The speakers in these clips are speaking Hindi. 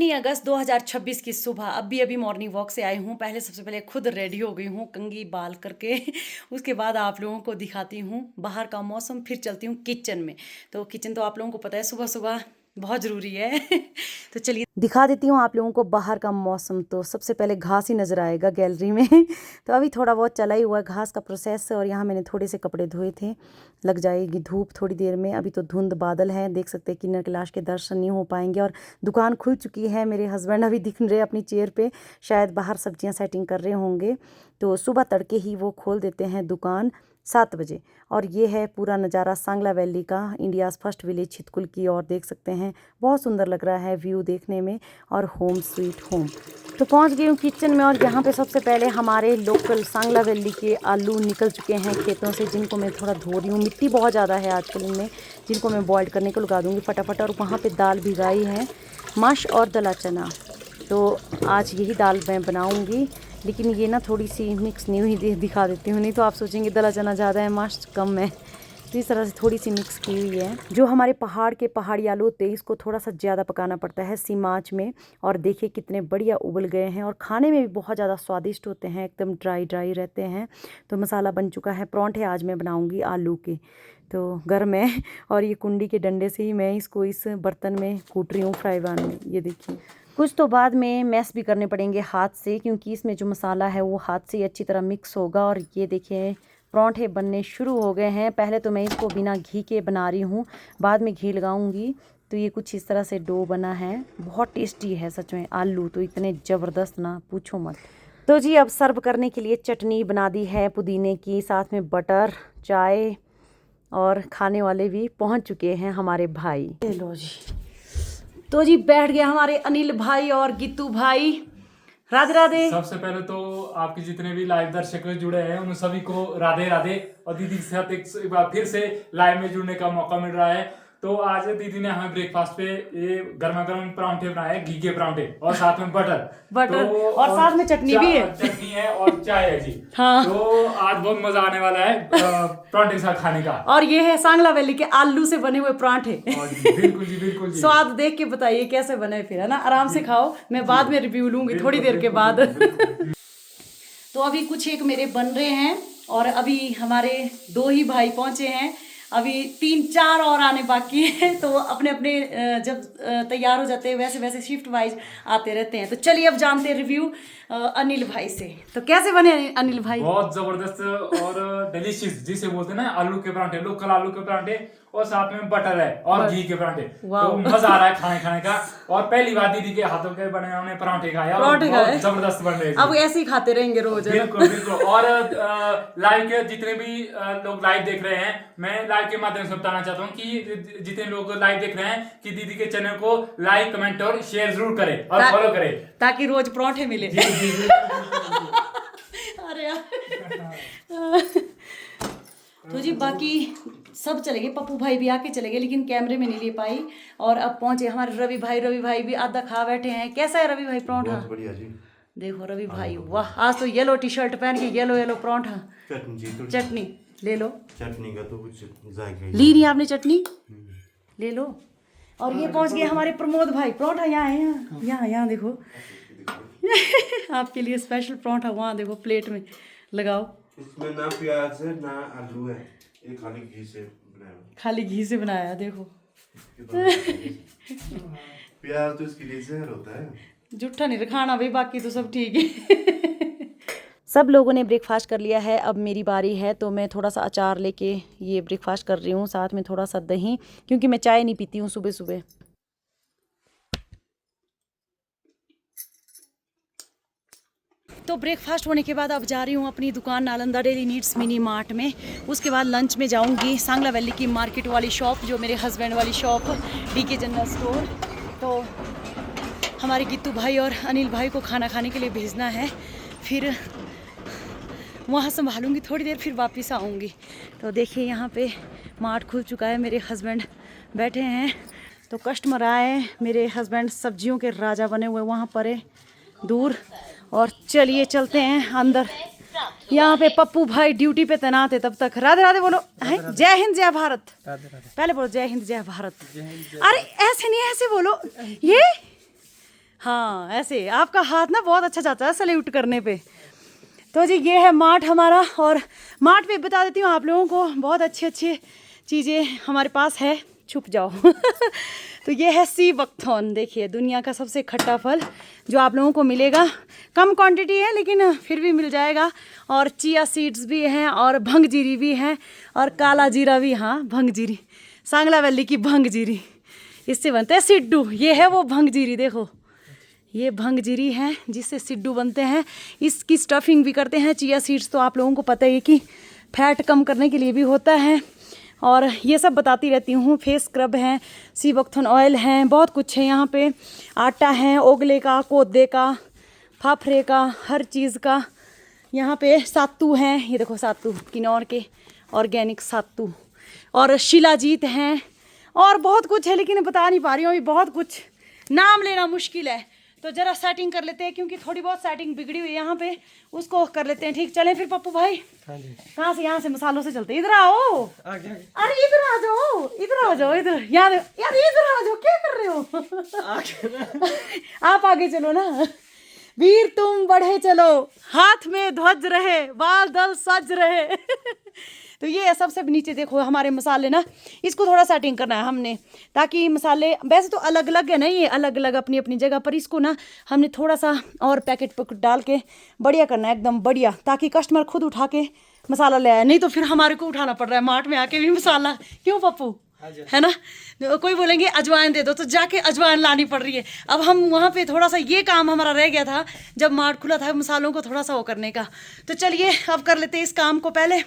19 अगस्त 2026 की सुबह अभी मॉर्निंग वॉक से आई हूँ। सबसे पहले खुद रेडी हो गई हूँ कंघी बाल करके। उसके बाद आप लोगों को दिखाती हूँ बाहर का मौसम, फिर चलती हूँ किचन में। तो किचन तो आप लोगों को पता है सुबह सुबह बहुत ज़रूरी है। तो चलिए दिखा देती हूँ आप लोगों को बाहर का मौसम। तो सबसे पहले घास ही नज़र आएगा गैलरी में। तो अभी थोड़ा बहुत चला ही हुआ है घास का प्रोसेस। और यहाँ मैंने थोड़े से कपड़े धोए थे, लग जाएगी धूप थोड़ी देर में। अभी तो धुंध बादल है, देख सकते हैं किन्नर कैलाश के दर्शन नहीं हो पाएंगे। और दुकान खुल चुकी है, मेरे हस्बैंड अभी दिख रहे अपनी चेयर पे, शायद बाहर सब्जियां सेटिंग कर रहे होंगे। तो सुबह तड़के ही वो खोल देते हैं दुकान 7 बजे। और ये है पूरा नज़ारा सांगला वैली का, इंडियाज़ फर्स्ट विलेज छितकुल की। और देख सकते हैं बहुत सुंदर लग रहा है व्यू देखने में। और होम स्वीट होम। तो पहुंच गई हूँ किचन में। और यहाँ पे सबसे पहले हमारे लोकल सांगला वैली के आलू निकल चुके हैं खेतों से, जिनको मैं थोड़ा धो रही हूँ। मिट्टी बहुत ज़्यादा है आजकल इनमें, जिनको मैं बॉयल करने को लगा दूँगी फटाफट। और वहाँ पे दाल भिगाई है, मश और दला चना। तो आज यही दाल मैं बनाऊँगी, लेकिन ये ना थोड़ी सी मिक्स नहीं हुई दिखा देती हूँ, नहीं तो आप सोचेंगे दला चना ज़्यादा है मश कम है। तो इस तरह से थोड़ी सी मिक्स की हुई है। जो हमारे पहाड़ के पहाड़ी आलू होते हैं, इसको थोड़ा सा ज़्यादा पकाना पड़ता है सिम आंच में। और देखिए कितने बढ़िया उबल गए हैं, और खाने में भी बहुत ज़्यादा स्वादिष्ट होते हैं, एकदम ड्राई ड्राई रहते हैं। तो मसाला बन चुका है। परांठे आज मैं बनाऊँगी आलू के, तो गर्म है। और ये कुंडी के डंडे से ही मैं इसको इस बर्तन में कूट रही हूँ फ्राई पैन में। ये देखिए कुछ तो बाद में मैश भी करने पड़ेंगे हाथ से, क्योंकि इसमें जो मसाला है वो हाथ से अच्छी तरह मिक्स होगा। और ये देखिए परांठे बनने शुरू हो गए हैं। पहले तो मैं इसको बिना घी के बना रही हूँ, बाद में घी लगाऊंगी। तो ये कुछ इस तरह से डो बना है, बहुत टेस्टी है सच में। आलू तो इतने ज़बरदस्त ना पूछो मत। तो जी अब सर्व करने के लिए चटनी बना दी है पुदीने की, साथ में बटर, चाय। और खाने वाले भी पहुँच चुके हैं हमारे भाई। लो जी, तो जी बैठ गए हमारे अनिल भाई और गीतू भाई। राधे राधे। सबसे पहले तो आपके जितने भी लाइव दर्शक जुड़े हैं उन सभी को राधे राधे। और दीदी के साथ एक बार फिर से लाइव में जुड़ने का मौका मिल रहा है। तो आज दीदी ने हमें ब्रेकफास्ट पे ये गर्मा गर्म परांठे बनाए, घी के परांठे, और साथ में बटर तो, और साथ में चटनी भी है, चटनी है और चाय है जी। हाँ। तो आज बहुत मजा आने वाला है परांठे के साथ खाने का। और ये है सांगला वैली के आलू से बने हुए परांठे। बिल्कुल जी, बिल्कुल जी। स्वाद देख के बताइए कैसे बने, फिर है ना आराम से खाओ, मैं बाद में रिव्यू लूंगी थोड़ी देर के बाद। तो अभी कुछ एक मेरे बन रहे हैं, और अभी हमारे 2 ही भाई पहुंचे हैं, अभी 3-4 और आने बाकी हैं। तो अपने अपने जब तैयार हो जाते हैं वैसे वैसे शिफ्ट वाइज आते रहते हैं। तो चलिए अब जानते हैं रिव्यू अनिल भाई से। तो कैसे बने अनिल भाई? बहुत जबरदस्त और डिलीशियस, जिसे बोलते हैं ना आलू के परांठे, लोकल आलू के परांठे, और साथ में बटर है और घी के परांठे। तो मजा आ रहा है खाने का। और पहली बार दीदी के हाथों के बने हमने परांठे खाया, और बहुत जबरदस्त बन रहे हैं। अब ऐसे ही खाते रहेंगे रोज। बिल्कुल बिल्कुल। और लाइव के जितने भी लोग लाइव देख रहे हैं, मैं लाइव के माध्यम से बताना चाहता हूँ कि जितने लोग लाइव देख रहे हैं कि दीदी के चैनल को लाइक, कमेंट और शेयर जरूर करें और फॉलो करें, ताकि रोज परांठे मिले। अरे तो जी बाकी सब चले गए, पप्पू भाई भी आके चले गए, लेकिन कैमरे में नहीं ले पाई। और अब पहुंचे हमारे रवि भाई भी आधा खा बैठे हैं। कैसा है रवि भाई परांठा? बहुत बढ़िया जी। देखो रवि भाई, वाह, आज तो येलो टी शर्ट पहन के येलो परांठा। चटनी ले लो। चटनी का तो कुछ जायका ली नहीं आपने चटनी? ले लो। और ये पहुंच गए हमारे प्रमोद भाई। परांठा यहाँ है, यहाँ देखो। आपके लिए स्पेशल परांठा वहाँ देखो प्लेट में लगाओ। इसमें ना प्याज है ना आलू है, ये खाली घी से बनाया। खाली घी से बनाया, देखो। प्याज तो इसके लिए जहर होता है। जूठा नहीं खाना भाई, बाकी तो सब ठीक है। सब लोगों ने ब्रेकफास्ट कर लिया है, अब मेरी बारी है। तो मैं थोड़ा सा अचार लेके ये ब्रेकफास्ट कर रही हूँ, साथ में थोड़ा सा दही, क्योंकि मैं चाय नहीं पीती हूँ सुबह सुबह। तो ब्रेकफास्ट होने के बाद अब जा रही हूँ अपनी दुकान Nalanda daily needs mini mart में। उसके बाद लंच में जाऊँगी सांगला वैली की मार्केट वाली शॉप, जो मेरे हस्बैंड वाली शॉप, डीके जनरल स्टोर। तो हमारे गीतू भाई और अनिल भाई को खाना खाने के लिए भेजना है, फिर वहाँ संभालूंगी थोड़ी देर, फिर वापस आऊँगी। तो देखिए यहाँ पे मार्ट खुल चुका है, मेरे हस्बैंड बैठे हैं। तो कस्टमर आए, मेरे हस्बैंड सब्जियों के राजा बने हुए वहाँ पर है दूर। और चलिए चलते हैं अंदर। यहाँ पे पप्पू भाई ड्यूटी पे तैनात है तब तक। राधे राधे बोलो। जय हिंद जय भारत। पहले बोलो जय हिंद जय भारत। अरे ऐसे नहीं, ऐसे बोलो। ये हाँ ऐसे आपका हाथ ना बहुत अच्छा जाता है सैल्यूट करने पे। तो जी ये है मार्ट हमारा, और मार्ट पे बता देती हूँ आप लोगों को बहुत अच्छी अच्छी चीज़ें हमारे पास है। छुप जाओ तो ये है सी बकथॉर्न, देखिए दुनिया का सबसे खट्टा फल जो आप लोगों को मिलेगा। कम क्वांटिटी है लेकिन फिर भी मिल जाएगा। और चिया सीड्स भी हैं और भंग जीरी भी हैं और काला जीरा भी। हाँ भंग जीरी, सांगला वैली की भंग जीरी, इससे बनते हैं सिड्डू। ये है वो भंग जीरी, देखो ये भंग जीरी है जिससे सिड्डू बनते हैं। इसकी स्टफिंग भी करते हैं। चिया सीड्स तो आप लोगों को पता ही है कि फैट कम करने के लिए भी होता है। और ये सब बताती रहती हूँ। फेस स्क्रब हैं, सी बकथॉर्न ऑयल हैं, बहुत कुछ है यहाँ पे। आटा है ओगले का, कोदे का, फाफरे का, हर चीज़ का। यहाँ पे सातू हैं, ये देखो सातू किन्नौर के ऑर्गेनिक सातू, और शिलाजीत हैं, और बहुत कुछ है लेकिन बता नहीं पा रही हूँ अभी। बहुत कुछ नाम लेना मुश्किल है, तो ज़रा सेटिंग कर लेते हैं क्योंकि थोड़ी बहुत सेटिंग बिगड़ी हुई है यहाँ पे, उसको कर लेते हैं। ठीक चलें फिर पप्पू भाई? हाँ जी। कहाँ से? यहाँ से मसालों से चलते। इधर आओ, अरे इधर आ जाओ, इधर आ जाओ, इधर यार इधर आ जाओ, क्या कर रहे हो? आप आगे चलो ना। वीर तुम बढ़े चलो, हाथ में ध्वज रहे, बाल दल सज रहे तो ये सबसे नीचे देखो हमारे मसाले ना, इसको थोड़ा सेटिंग करना है हमने, ताकि मसाले वैसे तो अलग अलग है ना, ये अलग अलग अपनी अपनी जगह पर, इसको ना हमने थोड़ा सा और पैकेट डाल के बढ़िया करना है, एकदम बढ़िया, ताकि कस्टमर खुद उठा के मसाला ले आए। नहीं तो फिर हमारे को उठाना पड़ रहा है मार्ट में आके भी मसाला, क्यों पप्पू? है ना, कोई बोलेंगे अजवाइन दे दो तो जाके अजवाइन लानी पड़ रही है। अब हम वहाँ पे थोड़ा सा ये काम हमारा रह गया था जब मार्ट खुला था, मसालों को थोड़ा सा वो करने का। तो चलिए अब कर लेते हैं इस काम को पहले,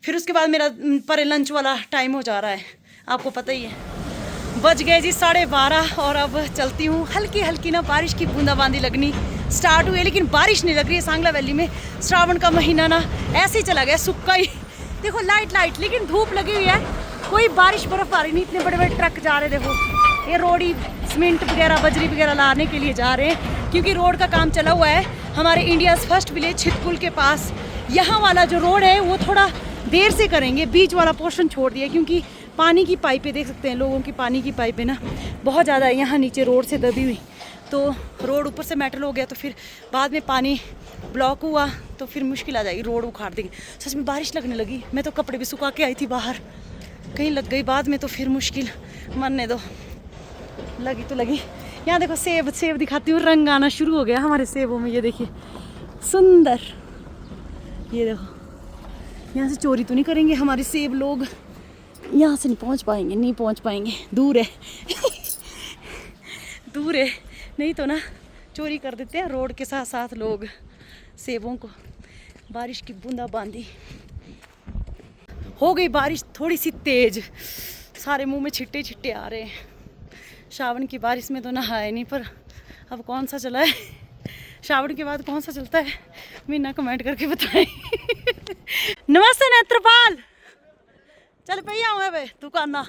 फिर उसके बाद मेरा पर लंच वाला टाइम हो जा रहा है, आपको पता ही है। बज गए जी 12:30 और अब चलती हूँ। हल्की हल्की ना बारिश की बूंदाबांदी लगनी स्टार्ट हुई है, लेकिन बारिश नहीं लग रही है सांगला वैली में। श्रावण का महीना ना ऐसे ही चला गया, सुक्का ही। देखो लाइट लेकिन धूप लगी हुई है, कोई बारिश बर्फबारी नहीं। इतने बड़े बड़े ट्रक जा रहे, देखो ये रोडी सीमेंट वगैरह बजरी वगैरह लाने के लिए जा रहे हैं, क्योंकि रोड का काम चला हुआ है हमारे इंडियाज़ फर्स्ट विलेज छितकुल के पास। यहाँ वाला जो रोड है वो थोड़ा देर से करेंगे, बीच वाला पोर्शन छोड़ दिया, क्योंकि पानी की पाइपें देख सकते हैं, लोगों की पानी की पाइपें ना बहुत ज़्यादा है यहाँ नीचे रोड से दबी हुई। तो रोड ऊपर से मेटल हो गया, तो फिर बाद में पानी ब्लॉक हुआ तो फिर मुश्किल आ जाएगी, रोड उखाड़ देंगे। सच में बारिश लगने लगी, मैं तो कपड़े भी सुखा के आई थी बाहर, कहीं लग गई बाद में तो फिर मुश्किल, मरने दो। लगी तो लगी। यहाँ देखो सेब दिखाती हूँ, रंग आना शुरू हो गया हमारे सेबों में, ये देखिए सुंदर। ये देखो, यहाँ से चोरी तो नहीं करेंगे हमारे सेब लोग, यहाँ से नहीं पहुँच पाएंगे, दूर है दूर है, नहीं तो ना चोरी कर देते हैं रोड के साथ साथ लोग सेबों को। बारिश की बूंदाबांदी हो गई, बारिश थोड़ी सी तेज, सारे मुंह में छिट्टे छिट्टे आ रहे हैं। श्रावण की बारिश में तो नहाए नहीं, पर अब कौन सा चला है, श्रावण के बाद कौन सा चलता है, मीना कमेंट करके बताएं नमस्ते नेत्रपाल, चल भैया हूँ भाई दुकाना।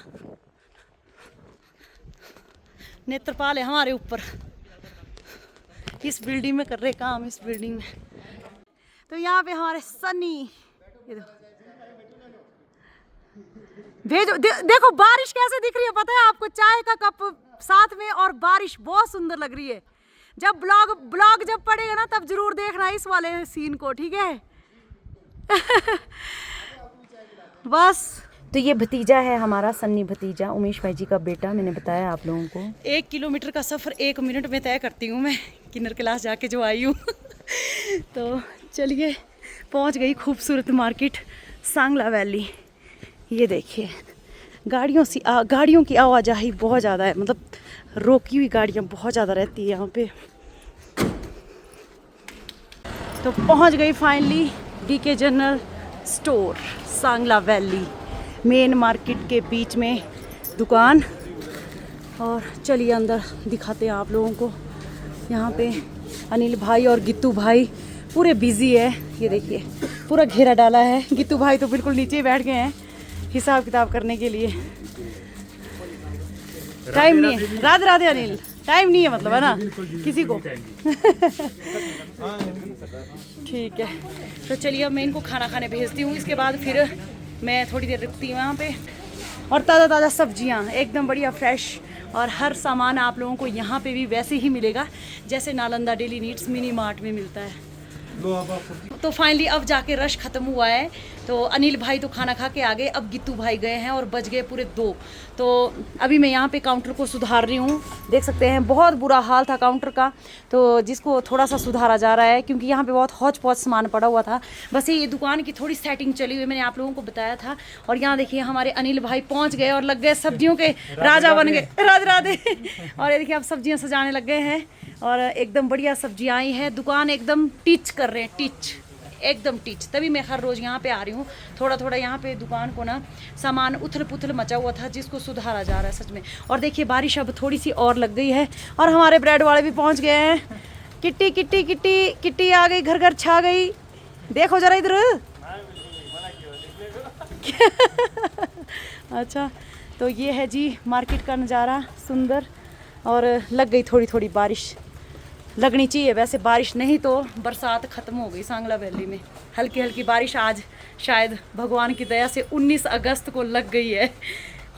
नेत्रपाल है हमारे ऊपर, इस बिल्डिंग में कर रहे काम, इस बिल्डिंग में। तो यहाँ पे हमारे सनी, ये भेजो देखो बारिश कैसे दिख रही है, पता है आपको? चाय का कप साथ में और बारिश बहुत सुंदर लग रही है। जब ब्लॉग जब पड़ेगा ना तब जरूर देखना इस वाले सीन को, ठीक है बस। तो ये भतीजा है हमारा, सन्नी भतीजा, उमेश भाई जी का बेटा, मैंने बताया आप लोगों को। 1 किलोमीटर का सफ़र 1 मिनट में तय करती हूँ मैं, किन्नर क्लास जाके जो आई हूँ तो चलिए पहुँच गई खूबसूरत मार्केट सांगला वैली। ये देखिए गाड़ियों की आवाजाही बहुत ज़्यादा है, मतलब रोकी हुई गाड़ियाँ बहुत ज़्यादा रहती है यहाँ पे। तो पहुँच गई finally DK general store Sangla valley, main market के बीच में दुकान। और चलिए अंदर दिखाते हैं आप लोगों को। यहाँ पे अनिल भाई और गित्तू भाई पूरे बिजी है, ये देखिए पूरा घेरा डाला है। गित्तू भाई तो बिल्कुल नीचे ही बैठ गए हैं हिसाब किताब करने के लिए, टाइम नहीं है। राधे राधे अनिल, टाइम नहीं है मतलब, है ना किसी को ठीक है। तो चलिए अब मैं इनको खाना खाने भेजती हूँ, इसके बाद फिर मैं थोड़ी देर रुकती हूँ यहाँ पे। और ताज़ा सब्जियाँ एकदम बढ़िया फ्रेश और हर सामान आप लोगों को यहाँ पे भी वैसे ही मिलेगा जैसे Nalanda daily needs mini mart में मिलता है। तो फाइनली अब जाके रश खत्म हुआ है। तो अनिल भाई तो खाना खा के आ गए, अब गित्तू भाई गए हैं और बज गए पूरे 2। तो अभी मैं यहाँ पे काउंटर को सुधार रही हूँ। देख सकते हैं बहुत बुरा हाल था काउंटर का, तो जिसको थोड़ा सा सुधारा जा रहा है क्योंकि यहाँ पे बहुत हौच पौच सामान पड़ा हुआ था। बस ये दुकान की थोड़ी सेटिंग चली हुई, मैंने आप लोगों को बताया था। और यहाँ देखिए हमारे अनिल भाई पहुँच गए और लग गए सब्जियों के राजा बन गए, राधे राधे। और ये देखिए अब सब्जियाँ सजाने लग गए हैं और एकदम बढ़िया सब्जियाँ आई हैं। दुकान एकदम टिच कर रहे हैं, टिच एकदम टिच। तभी मैं हर रोज़ यहाँ पे आ रही हूँ। थोड़ा थोड़ा यहाँ पे दुकान को ना सामान उथल पुथल मचा हुआ था जिसको सुधारा जा रहा है सच में। और देखिए बारिश अब थोड़ी सी और लग गई है और हमारे ब्रेड वाले भी पहुँच गए हैं। किट्टी किट्टी किट्टी किट्टी आ गई, घर घर छा गई। देखो जरा इधर। अच्छा तो ये है जी मार्केट का नज़ारा सुंदर। और लग गई थोड़ी थोड़ी बारिश, लगनी चाहिए वैसे बारिश, नहीं तो बरसात ख़त्म हो गई सांगला वैली में। हल्की हल्की बारिश आज शायद भगवान की दया से 19 अगस्त को लग गई है।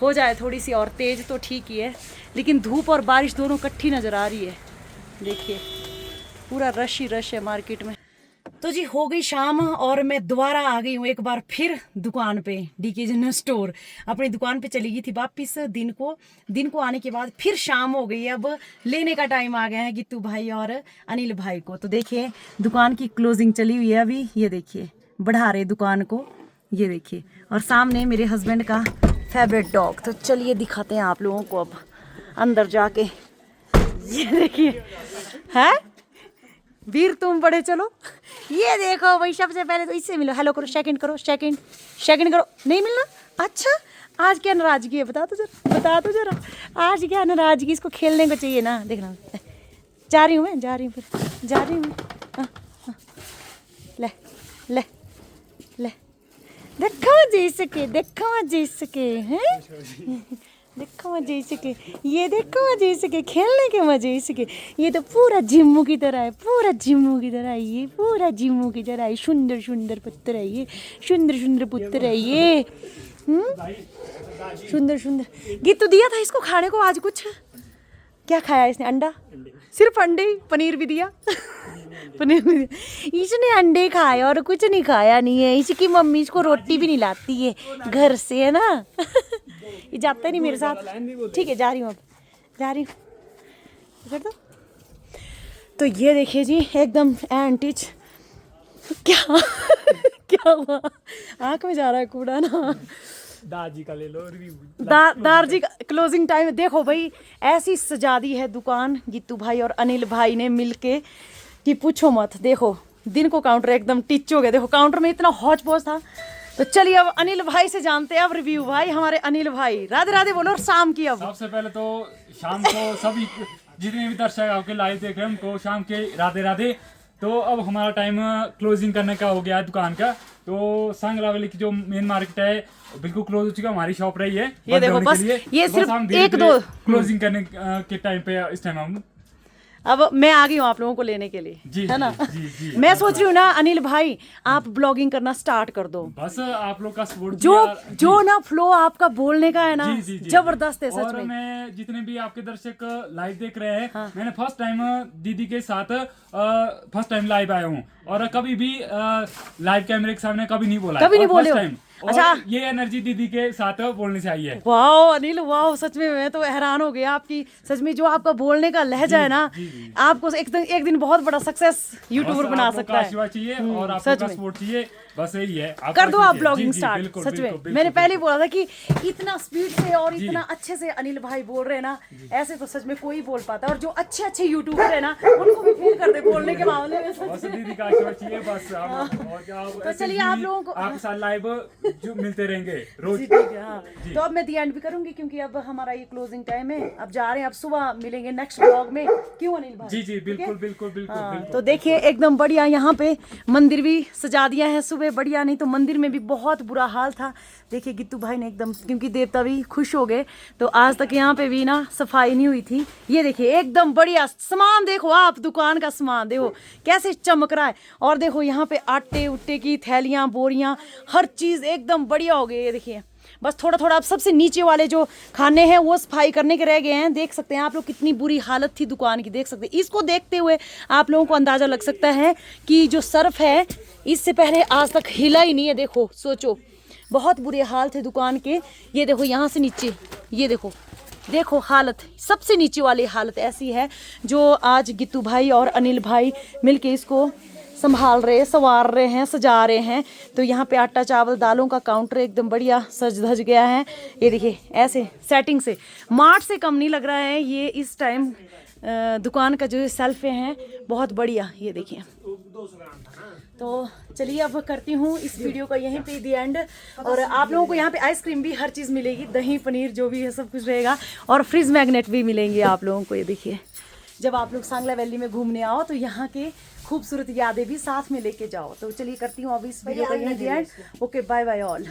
हो जाए थोड़ी सी और तेज़ तो ठीक ही है, लेकिन धूप और बारिश दोनों इकट्ठी नज़र आ रही है। देखिए पूरा रश ही रश है मार्केट में। तो जी हो गई शाम और मैं दोबारा आ गई हूँ एक बार फिर दुकान पे, डीके जनरल स्टोर। अपनी दुकान पे चली गई थी वापिस दिन को आने के बाद फिर शाम हो गई है। अब लेने का टाइम आ गया है गित्तू भाई और अनिल भाई को। तो देखिए दुकान की क्लोजिंग चली हुई है अभी, ये देखिए बढ़ा रहे दुकान को, ये देखिए। और सामने मेरे हस्बैंड का फेवरेट डॉग। तो चलिए दिखाते हैं आप लोगों को अब अंदर जाके। ये देखिए है वीर तुम बड़े, चलो ये देखो भाई। सबसे पहले तो इससे मिलो, हेलो करो, सेकंड करो, सेकंड करो। नहीं मिलना? अच्छा आज क्या नाराजगी है बता तो जरा आज क्या नाराजगी? इसको खेलने को चाहिए ना। देखना जा रही हूँ मैं, जा रही हूँ। ले ले ले देखो जैसे के हैं, देखो मजे इसके, ये देखो मजे इसके, खेलने के मजे इसके। ये तो पूरा जिम्मू की तरह है, ये पूरा जिम्मू की तरह है। सुंदर पुत्र है ये, सुंदर पुत्र है ये। सुंदर गीतू दिया था इसको खाने को आज। कुछ क्या खाया इसने? अंडा, सिर्फ अंडे, पनीर भी दिया। इसने अंडे खाए और कुछ नहीं खाया नहीं है। इसकी मम्मी इसको रोटी भी नहीं लाती है घर से, है ना। ये जाता ही नहीं मेरे साथ। ठीक है जा रही हूँ, अब जा रही हूँ, कर दो। तो ये देखिए जी एकदम एंटीच। क्या हुआ? आँख में जा रहा है कूड़ा ना। दादी का ले लो रिव्यू। दारजी का क्लोजिंग टाइम। देखो भाई ऐसी सजा दी है दुकान गित्तू भाई और अनिल भाई ने मिलके कि पूछो मत। देखो दिन को काउंटर एकदम टिच हो गया। देखो काउंटर में इतना हौच पौच था। तो चलिए अब अनिल भाई से जानते हैं अब रिव्यू। भाई हमारे अनिल भाई राधे राधे बोलो। और शाम की अब सबसे पहले तो शाम को सभी जितने भी दर्शक आपके लाइव देख रहे हैं उनको शाम के राधे राधे। तो अब हमारा टाइम क्लोजिंग करने का हो गया है दुकान का। तो सांगला वैली की जो मेन मार्केट है बिल्कुल क्लोज हो चुका। हमारी शॉप रही है ये देखो बस ये सिर्फ एक दो क्लोजिंग करने के टाइम पे इस टाइम हम अब मैं आ गई हूँ आप लोगों को लेने के लिए, जी, है ना। जी, मैं सोच रही हूँ ना अनिल भाई आप ब्लॉगिंग करना स्टार्ट कर दो। बस आप लोग का सपोर्ट जो ना फ्लो आपका बोलने का है ना जबरदस्त है सच में। और मैं जितने भी आपके दर्शक लाइव देख रहे हैं, मैंने फर्स्ट टाइम दीदी के साथ फर्स्ट टाइम लाइव आया हूँ और कभी भी लाइव कैमरे के सामने कभी नहीं बोला, कभी नहीं बोले। अच्छा ये एनर्जी दीदी के साथ बोलने से आई है। वाओ अनिल वाओ, सच में मैं तो हैरान हो गया आपकी। सच में जो आपका बोलने का लहजा है ना, आपको एक दिन बहुत बड़ा सक्सेस यूट्यूबर बना सकता है। आशीर्वाद चाहिए और आपका सपोर्ट चाहिए, बस यही है। कर दो आप ब्लॉगिंग स्टार्ट। सच में मैंने पहले बोला था कि इतना स्पीड से और इतना अच्छे से अनिल भाई बोल रहे हैं ना, ऐसे तो सच में कोई बोल पाता। और जो अच्छे यूट्यूबर है ना उनको भी फील कर दे बोलने के मामले में। बस दीदी का आशीर्वाद चाहिए बस। और क्या, तो चलिए आप लोगों को आपके साथ लाइव जो मिलते रहेंगे रोज। ठीक है हाँ। तो अब मैं दी एंड भी करूंगी क्योंकि अब हमारा ये क्लोजिंग टाइम है। अब जा रहे हैं, अब सुबह मिलेंगे नेक्स्ट ब्लॉग में। क्यों अनिल भाई? जी बिल्कुल। तो देखिए एकदम बढ़िया यहाँ पे मंदिर भी सजा दिया है सुबह, बढ़िया। नहीं तो मंदिर में भी बहुत बुरा हाल था। देखिए गित्तू भाई ने एकदम, क्योंकि देवता भी खुश हो गए तो आज तक यहाँ पे भी ना सफाई नहीं हुई थी। ये देखिए एकदम बढ़िया सामान, देखो आप दुकान का सामान देखो कैसे चमक रहा है। और देखो यहाँ पे आटे उट्टे की थैलियाँ बोरियाँ हर चीज़ एकदम बढ़िया हो गई। ये देखिए बस थोड़ा थोड़ा अब सबसे नीचे वाले जो खाने हैं वो सफाई करने के रह गए हैं। देख सकते हैं आप लोग कितनी बुरी हालत थी दुकान की, देख सकते हैं। इसको देखते हुए आप लोगों को अंदाज़ा लग सकता है कि जो सर्फ है इससे पहले आज तक हिला ही नहीं है। देखो सोचो, बहुत बुरे हाल थे दुकान के। ये देखो यहाँ से नीचे, ये देखो देखो हालत, सबसे नीचे वाली हालत ऐसी है जो आज गिट्टू भाई और अनिल भाई मिलके इसको संभाल रहे, संवार रहे हैं, सजा रहे हैं। तो यहाँ पे आटा चावल दालों का काउंटर एकदम बढ़िया सज धज गया है। ये देखिए ऐसे सेटिंग से मार्ट से कम नहीं लग रहा है ये इस टाइम। दुकान का जो सेल्फे हैं बहुत बढ़िया, ये देखिए। तो चलिए अब करती हूँ इस वीडियो का यहीं पे दी एंड। और आप लोगों को यहाँ पे आइसक्रीम भी हर चीज़ मिलेगी, दही पनीर जो भी है सब कुछ रहेगा, और फ्रिज मैग्नेट भी मिलेंगे आप लोगों को। ये देखिए, जब आप लोग सांगला वैली में घूमने आओ तो यहाँ के खूबसूरत यादें भी साथ में लेके जाओ। तो चलिए करती हूँ अब इस वीडियो का यहीं the end. Okay, bye bye all.